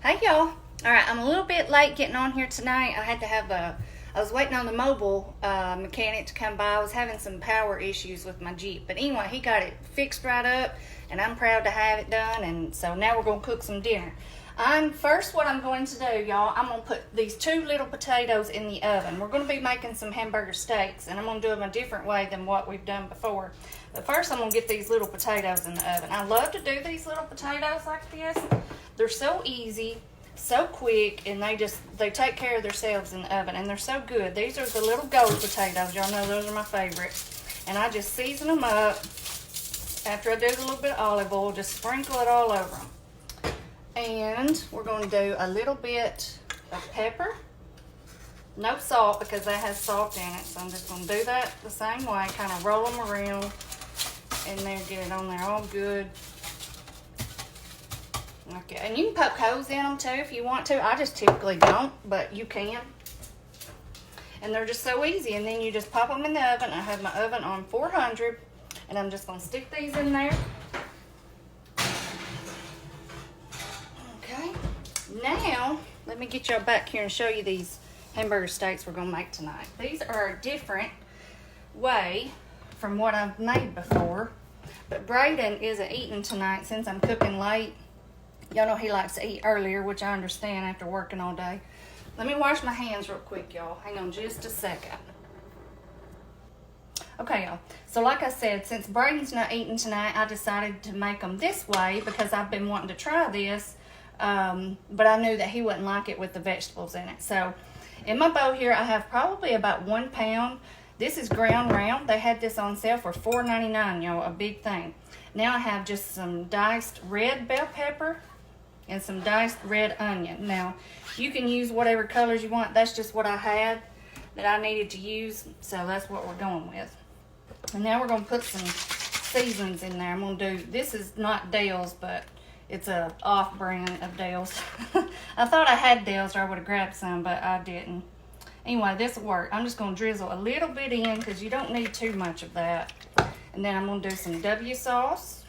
Hey y'all. Alright, I'm a little bit late getting on here tonight. I was waiting on the mobile mechanic to come by. I was having some power issues with my Jeep. But anyway, he got it fixed right up and I'm proud to have it done. And so now we're going to cook some dinner. First what I'm going to do, y'all, I'm going to put these 2 little potatoes in the oven. We're going to be making some hamburger steaks and I'm going to do them a different way than what we've done before. But first I'm going to get these little potatoes in the oven. I love to do these little potatoes like this. They're so easy, so quick, and they take care of themselves in the oven, and they're so good. These are the little gold potatoes. Y'all know those are my favorite. And I just season them up. After I do a little bit of olive oil, just sprinkle it all over them. And we're going to do a little bit of pepper. No salt because that has salt in it, so I'm just going to do that the same way. Kind of roll them around and then get it on there all good. Okay, and you can poke holes in them too if you want to. I just typically don't, but you can. And they're just so easy. And then you just pop them in the oven. I have my oven on 400, and I'm just going to stick these in there. Okay, now let me get y'all back here and show you these hamburger steaks we're going to make tonight. These are a different way from what I've made before. But Braden isn't eating tonight since I'm cooking late. Y'all know he likes to eat earlier, which I understand after working all day. Let me wash my hands real quick, y'all. Hang on just a second. Okay, y'all. So like I said, since Braden's not eating tonight, I decided to make them this way because I've been wanting to try this. But I knew that he wouldn't like it with the vegetables in it. So in my bowl here, I have probably about 1 pound. This is ground round. They had this on sale for $4.99, y'all, a big thing. Now I have just some diced red bell pepper and some diced red onion. Now, you can use whatever colors you want. That's just what I had that I needed to use, so that's what we're going with. And now we're going to put some seasonings in there. I'm going to do, this is not Dale's, but it's a off-brand of Dale's. I thought I had Dale's or I would have grabbed some, but I didn't. Anyway, this will work. I'm just going to drizzle a little bit in because you don't need too much of that. And then I'm going to do some W sauce.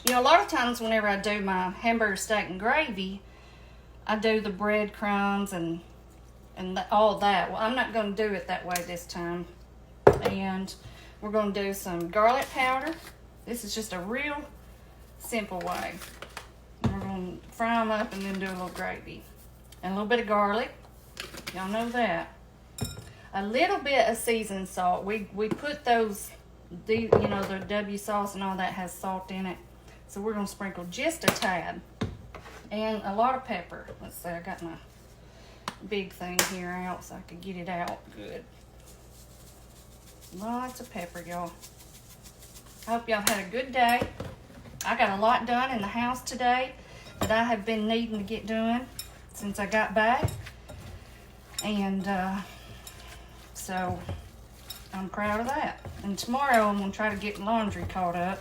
You know, a lot of times whenever I do my hamburger steak and gravy, I do the breadcrumbs and all that. Well, I'm not going to do it that way this time. And we're going to do some garlic powder. This is just a real simple way. And we're going to fry them up and then do a little gravy. And a little bit of garlic. Y'all know that. A little bit of seasoned salt. We put those, you know, the W sauce and all that has salt in it. So we're going to sprinkle just a tad. And a lot of pepper. Let's see, I got my big thing here out so I can get it out good. Lots of pepper, y'all. I hope y'all had a good day. I got a lot done in the house today that I have been needing to get done since I got back. And so I'm proud of that. And tomorrow I'm going to try to get laundry caught up.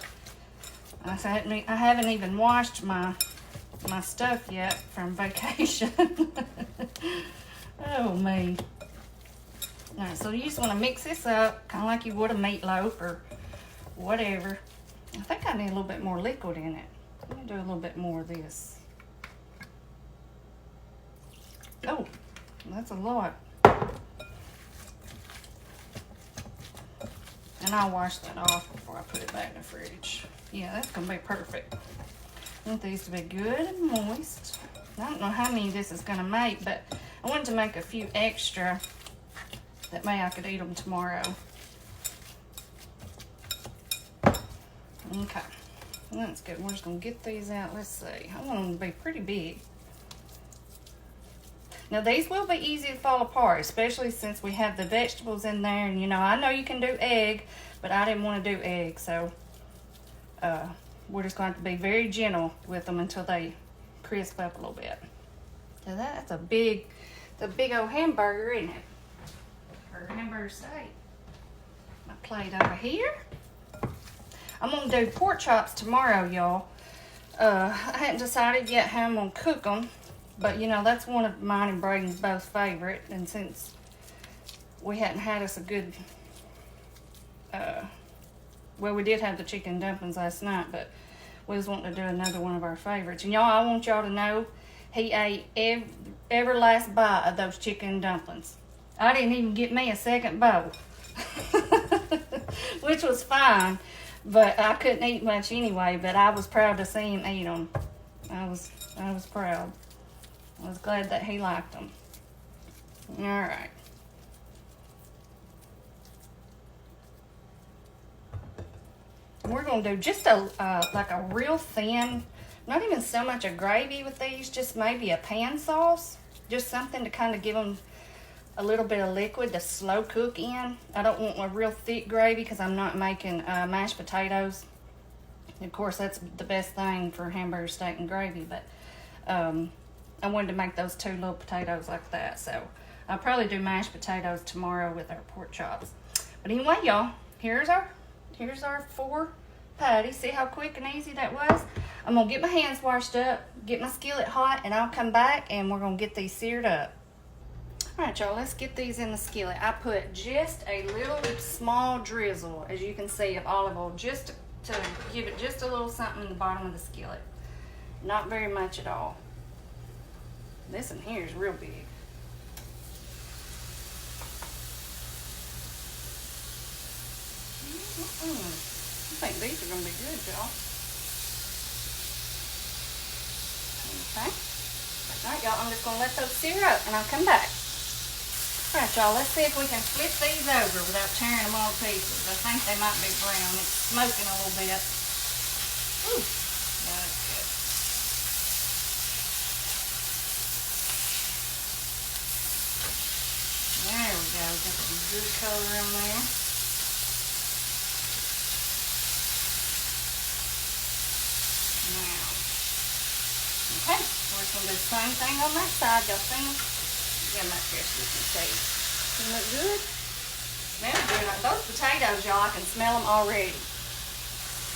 I haven't even washed my stuff yet from vacation. Oh, me. All right, so you just want to mix this up, kind of like you would a meatloaf or whatever. I think I need a little bit more liquid in it. Let me do a little bit more of this. Oh, that's a lot. And I'll wash that off before I put it back in the fridge. Yeah, that's going to be perfect. I want these to be good and moist. I don't know how many this is going to make, but I wanted to make a few extra. That way I could eat them tomorrow. Okay, that's good. We're just going to get these out. Let's see. I want them to be pretty big. Now, these will be easy to fall apart, especially since we have the vegetables in there. And, you know, I know you can do egg, but I didn't want to do egg, so we're just going to have to be very gentle with them until they crisp up a little bit. So that's a big old hamburger, isn't it? Or hamburger steak. My plate over here. I'm going to do pork chops tomorrow, y'all. I hadn't decided yet how I'm going to cook them. But, you know, that's one of mine and Braden's both favorite. And since we hadn't had us a good well, we did have the chicken dumplings last night, but we was wanting to do another one of our favorites. And y'all, I want y'all to know he ate every last bite of those chicken dumplings. I didn't even get me a second bowl, which was fine, but I couldn't eat much anyway. But I was proud to see him eat them. I was proud. I was glad that he liked them. All right. We're gonna do just a like a real thin, not even so much a gravy with these, just maybe a pan sauce, just something to kind of give them a little bit of liquid to slow cook in. I don't want a real thick gravy because I'm not making mashed potatoes. Of course, that's the best thing for hamburger steak and gravy, but I wanted to make those 2 little potatoes like that. So I'll probably do mashed potatoes tomorrow with our pork chops. But anyway, y'all, here's our 4 patties. See how quick and easy that was? I'm gonna get my hands washed up, get my skillet hot, and I'll come back and we're gonna get these seared up. All right, y'all, let's get these in the skillet. I put just a little small drizzle, as you can see, of olive oil, just to give it just a little something in the bottom of the skillet. Not very much at all. This one here is real big. I think these are going to be good, y'all. Okay. All right, y'all, I'm just going to let those sear up, and I'll come back. All right, y'all, let's see if we can flip these over without tearing them all to pieces. I think they might be brown. It's smoking a little bit. Ooh, that's good. There we go. Got some good color in there. Now, okay, we're just going to do the same thing on that side. Y'all see them? Get them up here so you can see. They look good. Smells good. Like those potatoes, y'all, I can smell them already.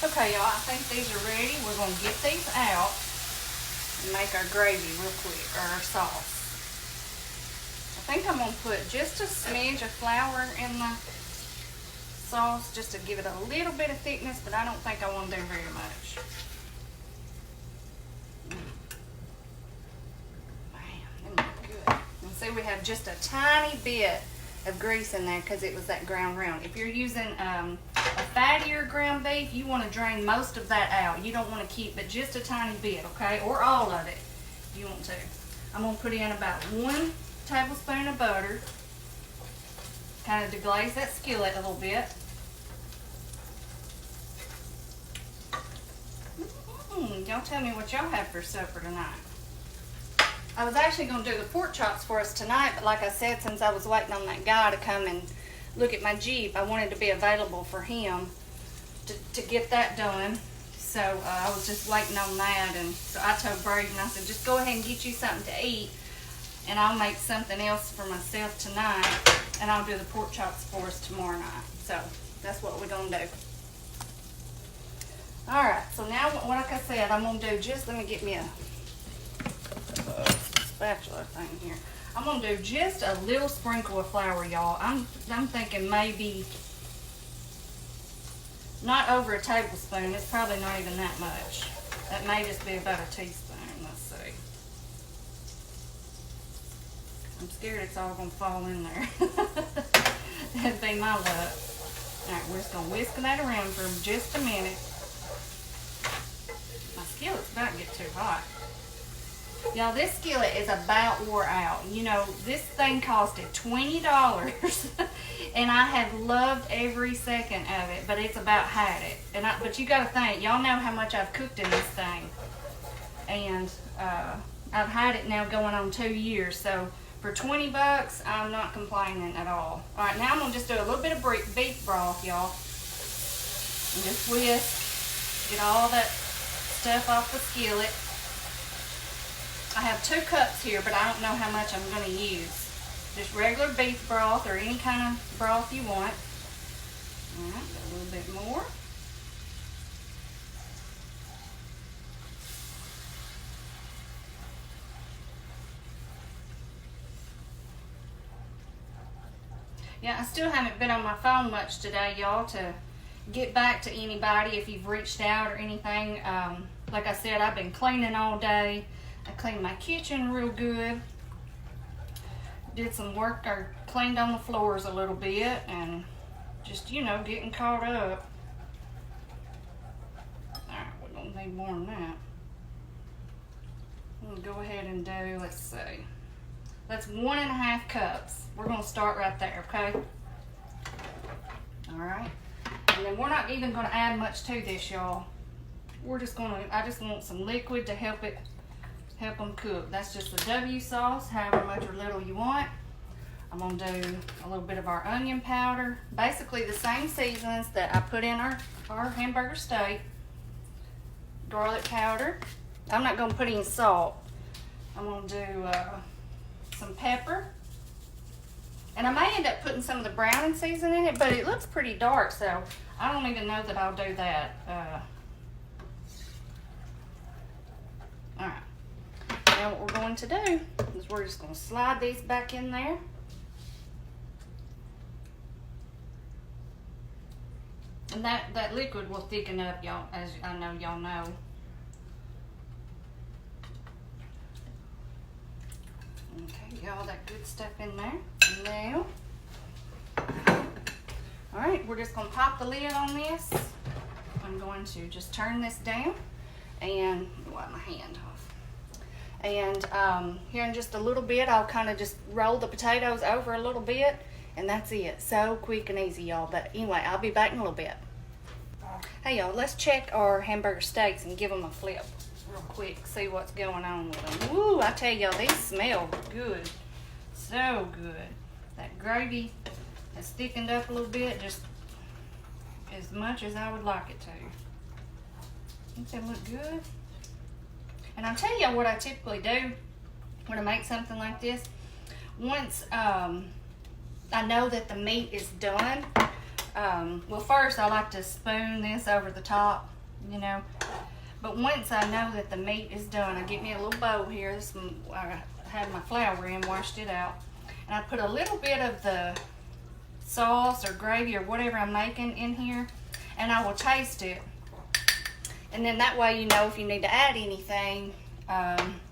Okay, y'all, I think these are ready. We're going to get these out and make our gravy real quick, or our sauce. I think I'm going to put just a smidge of flour in the sauce just to give it a little bit of thickness, but I don't think I want to do very much. Man, they look good. And see, we have just a tiny bit of grease in there because it was that ground round. If you're using a fattier ground beef, you want to drain most of that out. You don't want to keep but just a tiny bit, okay? Or all of it if you want to. I'm going to put in about 1 tablespoon of butter, kind of deglaze that skillet a little bit. Y'all tell me what y'all have for supper tonight. I was actually going to do the pork chops for us tonight, but like I said, since I was waiting on that guy to come and look at my Jeep, I wanted to be available for him to get that done. So I was just waiting on that, and so I told Braden, I said, just go ahead and get you something to eat, and I'll make something else for myself tonight, and I'll do the pork chops for us tomorrow night. So that's what we're going to do. All right, so now, like I said, I'm going to do just, let me get me a spatula thing here. I'm going to do just a little sprinkle of flour, y'all. I'm thinking maybe not over a tablespoon. It's probably not even that much. That may just be about a teaspoon. Let's see. I'm scared it's all going to fall in there. That'd be my luck. All right, we're just going to whisk that around for just a minute. My skillet's about to get too hot. Y'all, this skillet is about wore out. You know, this thing costed $20, and I have loved every second of it, but it's about had it. But you got to think, y'all know how much I've cooked in this thing, and I've had it now going on 2 years. So for $20, I'm not complaining at all. All right, now I'm gonna just do a little bit of beef broth, y'all, and just whisk, get all that stuff off the skillet. I have 2 cups here, but I don't know how much I'm going to use. Just regular beef broth or any kind of broth you want. All right, a little bit more. Yeah, I still haven't been on my phone much today, y'all, to get back to anybody if you've reached out or anything. Like I said, I've been cleaning all day. I cleaned my kitchen real good. Did some work, or cleaned on the floors a little bit, and just, you know, getting caught up. Alright, we're going to need more than that. I'm going to go ahead and do, let's see. That's 1.5 cups. We're going to start right there, okay? Alright. And then we're not even going to add much to this, y'all. We're just going to, I just want some liquid to help them cook. That's just the W sauce, however much or little you want. I'm going to do a little bit of our onion powder. Basically the same seasonings that I put in our hamburger steak. Garlic powder. I'm not going to put any salt. I'm going to do some pepper. And I may end up putting some of the browning seasoning in it, but it looks pretty dark, so I don't even know that I'll do that. Alright. Now what we're going to do is we're just going to slide these back in there. And that liquid will thicken up, y'all, as I know y'all know. Okay, got all that good stuff in there. Now, alright, we're just going to pop the lid on this. I'm going to just turn this down and wipe my hand off. And here in just a little bit, I'll kind of just roll the potatoes over a little bit, and that's it. So quick and easy, y'all. But anyway, I'll be back in a little bit. Hey, y'all, let's check our hamburger steaks and give them a flip real quick, see what's going on with them. Woo, I tell y'all, these smell good. So good. That gravy has thickened up a little bit, just as much as I would like it to. Don't they look good? And I'll tell y'all what I typically do when I make something like this. Once I know that the meat is done, well, first I like to spoon this over the top, you know. But once I know that the meat is done, I get me a little bowl here. This one, I had my flour in, washed it out. And I put a little bit of the sauce or gravy or whatever I'm making in here, and I will taste it. And then that way you know if you need to add anything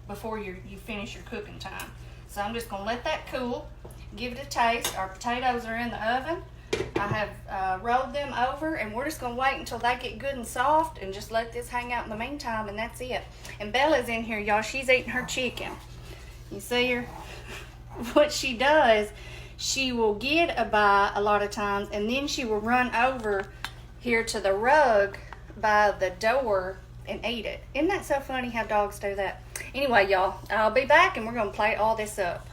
before you finish your cooking time. So I'm just going to let that cool, give it a taste. Our potatoes are in the oven. I have rolled them over, and we're just going to wait until they get good and soft and just let this hang out in the meantime, and that's it. And Bella's in here, y'all. She's eating her chicken. You see her? What she does, she will get a bite a lot of times, and then she will run over here to the rug by the door and eat it. Isn't that so funny how dogs do that? Anyway, y'all, I'll be back, and we're going to plate all this up.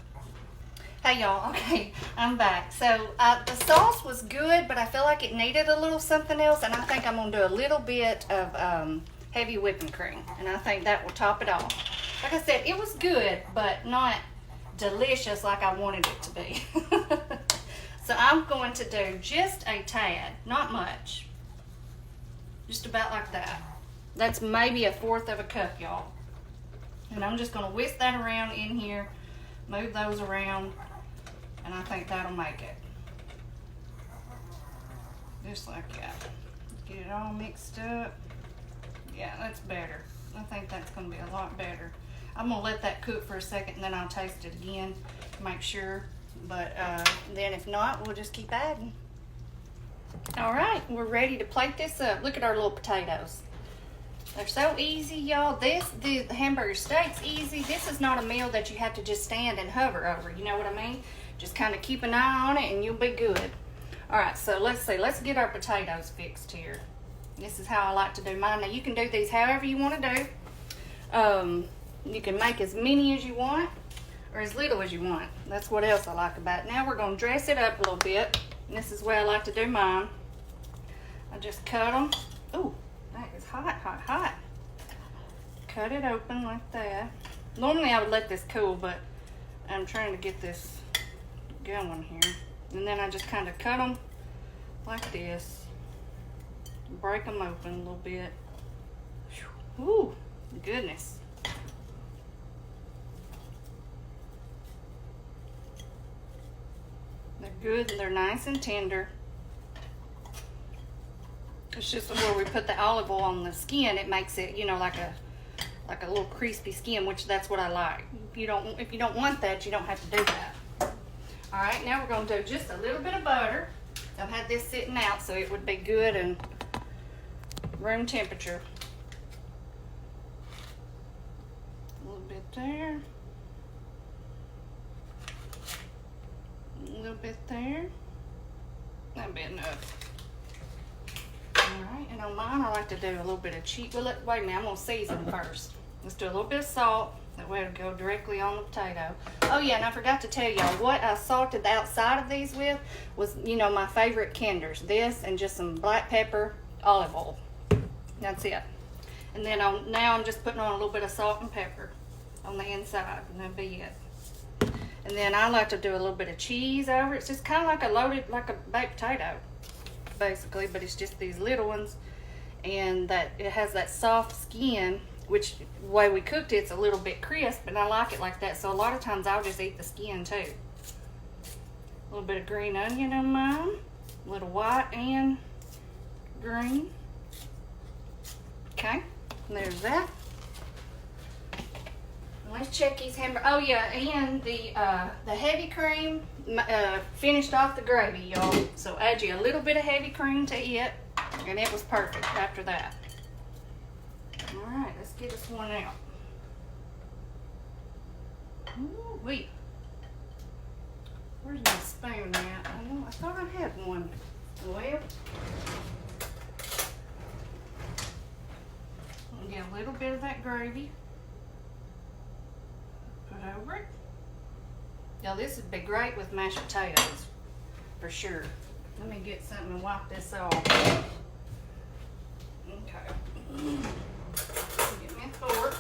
Hey y'all, okay, I'm back. So the sauce was good, but I feel like it needed a little something else, and I think I'm going to do a little bit of heavy whipping cream, and I think that will top it off. Like I said, it was good, but not delicious like I wanted it to be. So I'm going to do just a tad, not much, just about like that. That's maybe 1/4 of a cup, y'all. And I'm just going to whisk that around in here, move those around, and I think that'll make it. Just like that. Get it all mixed up. Yeah, that's better. I think that's going to be a lot better. I'm going to let that cook for a second, and then I'll taste it again to make sure. But then if not, we'll just keep adding. All right, we're ready to plate this up. Look at our little potatoes. They're so easy, y'all. The hamburger steak's easy. This is not a meal that you have to just stand and hover over. You know what I mean? Just kind of keep an eye on it and you'll be good. All right, so let's see. Let's get our potatoes fixed here. This is how I like to do mine. Now, you can do these however you want to do. You can make as many as you want or as little as you want. That's what else I like about it. Now we're going to dress it up a little bit. And this is where I like to do mine. I just cut them. Ooh. That is hot, hot, hot. Cut it open like that. Normally I would let this cool, but I'm trying to get this going here. And then I just kind of cut them like this. Break them open a little bit. Ooh, goodness. They're good and they're nice and tender. It's just where we put the olive oil on the skin, it makes it, you know, like a little crispy skin, which that's what I like. If you don't want that, you don't have to do that. All right, now we're gonna do just a little bit of butter. I've had this sitting out so it would be good and room temperature. A little bit there. A little bit there. That'll be enough. Alright, and on mine I like to do a little bit of cheese. Well, wait a minute, I'm going to season first. Let's do a little bit of salt. That way it'll go directly on the potato. Oh yeah, and I forgot to tell y'all, what I salted the outside of these with was, you know, my favorite Kinders. This and just some black pepper, olive oil. That's it. And then now I'm just putting on a little bit of salt and pepper on the inside, and that'll be it. And then I like to do a little bit of cheese over it. It's just kind of like like a baked potato, basically, but it's just these little ones, and that it has that soft skin, which the way we cooked it's a little bit crisp, and I like it like that. So a lot of times I'll just eat the skin too. A little bit of green onion on mine, a little white and green. Okay, and there's that. Let's check these hamburgers. Oh yeah, and the heavy cream finished off the gravy, y'all. So add you a little bit of heavy cream to it, and it was perfect after that. All right, let's get this one out. Ooh, wait. Where's my spoon at? I thought I had one. Well, I'll get a little bit of that gravy. Over it. Now this would be great with mashed potatoes, for sure. Let me get something and wipe this off. Okay. Get me a fork.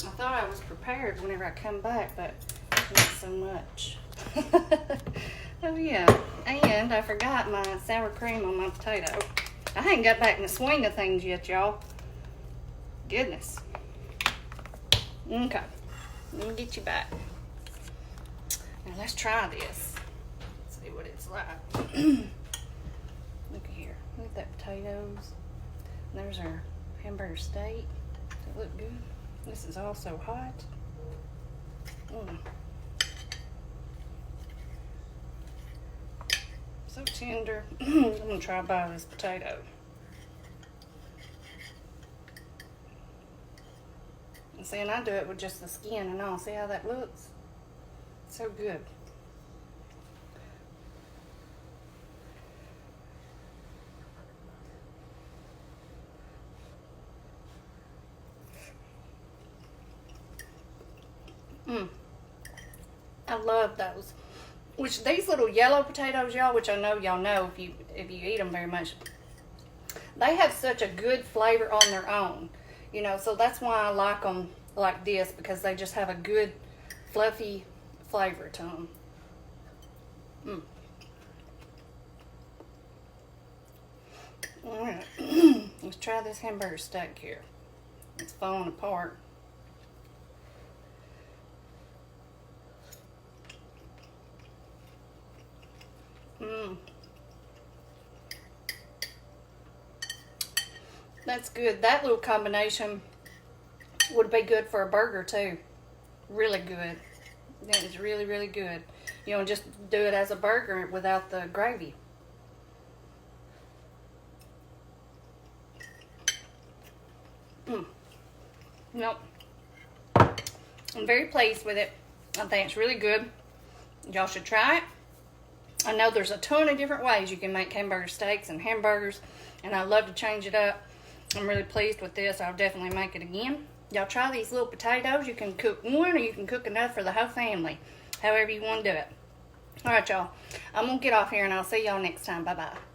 I thought I was prepared whenever I come back, but not so much. Oh yeah, and I forgot my sour cream on my potato. I ain't got back in the swing of things yet, y'all. Goodness. Okay, let me get you back. Now let's try this. See what it's like. Look at here. Look at that potatoes. There's our hamburger steak. Does it look good? This is also hot. So tender. I'm gonna try by this potato. And see, and I do it with just the skin and all. See how that looks? So good. I love those. Which these little yellow potatoes, y'all, which I know y'all know if you eat them very much, they have such a good flavor on their own. You know, so that's why I like them like this, because they just have a good fluffy flavor to them. All right, let's try this hamburger steak here. It's falling apart. That's good. That little combination would be good for a burger too. Really good. That is really, really good. You know, just do it as a burger without the gravy. Nope. I'm very pleased with it. I think it's really good. Y'all should try it. I know there's a ton of different ways you can make hamburger steaks and hamburgers, and I love to change it up. I'm really pleased with this. I'll definitely make it again. Y'all try these little potatoes. You can cook one or you can cook enough for the whole family, however you want to do it. All right, y'all. I'm going to get off here and I'll see y'all next time. Bye-bye.